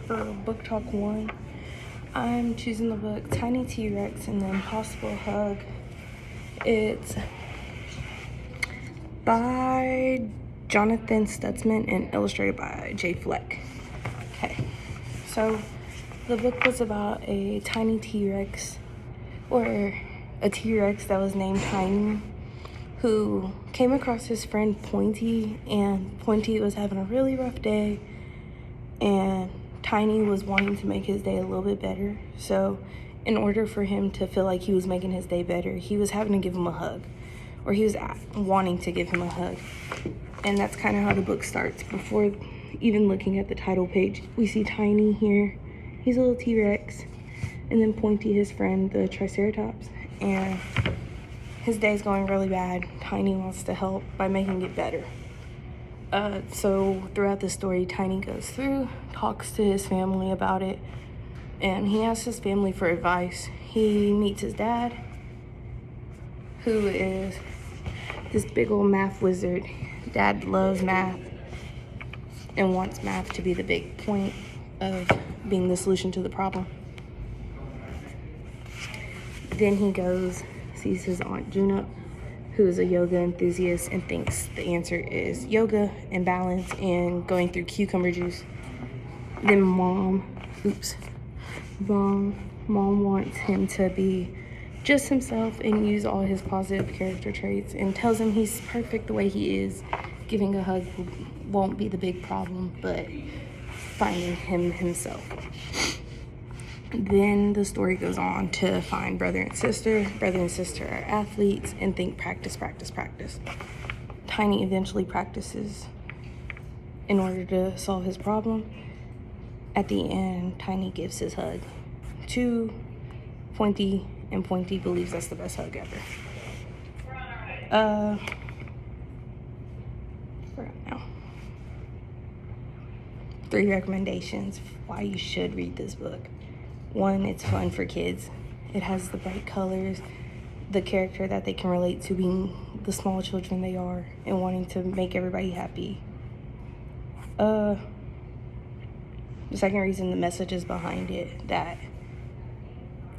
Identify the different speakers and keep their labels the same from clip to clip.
Speaker 1: for Book Talk 1. I'm choosing the book Tiny T-Rex and the Impossible Hug. It's by Jonathan Stutzman and illustrated by Jay Fleck. Okay, so the book was about a tiny T-Rex, or a T-Rex that was named Tiny, who came across his friend Pointy, and Pointy was having a really rough day, and Tiny was wanting to make his day a little bit better. So in order for him to feel like he was making his day better, he was having to give him a hug, or he was wanting to give him a hug. And that's kind of how the book starts. Before even looking at the title page, we see Tiny here. He's a little T-Rex, and then Pointy, his friend, the Triceratops, and his day's going really bad. Tiny wants to help by making it better. So throughout the story, Tiny goes through, talks to his family about it, and he asks his family for advice. He meets his dad, who is this big old math wizard. Dad loves math and wants math to be the big point of being the solution to the problem. Then he goes, sees his Aunt Juno, who is a yoga enthusiast and thinks the answer is yoga and balance and going through cucumber juice. Then mom wants him to be just himself and use all his positive character traits, and tells him he's perfect the way he is. Giving a hug won't be the big problem, but finding himself. Then the story goes on to find brother and sister. Brother and sister are athletes and think practice. Tiny eventually practices in order to solve his problem. At the end, Tiny gives his hug to Pointy, and Pointy believes that's the best hug ever. For now, 3 recommendations why you should read this book. 1, it's fun for kids. It has the bright colors, the character that they can relate to, being the small children they are and wanting to make everybody happy. The second reason, the messages behind it, that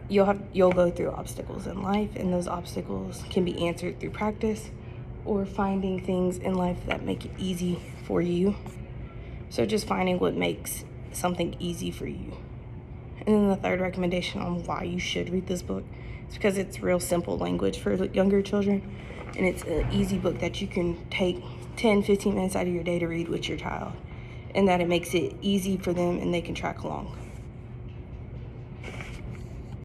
Speaker 1: you'll go through obstacles in life, and those obstacles can be answered through practice or finding things in life that make it easy for you. So just finding what makes something easy for you. And then the third recommendation on why you should read this book is because it's real simple language for younger children, and it's an easy book that you can take 10-15 minutes out of your day to read with your child, and that it makes it easy for them and they can track along.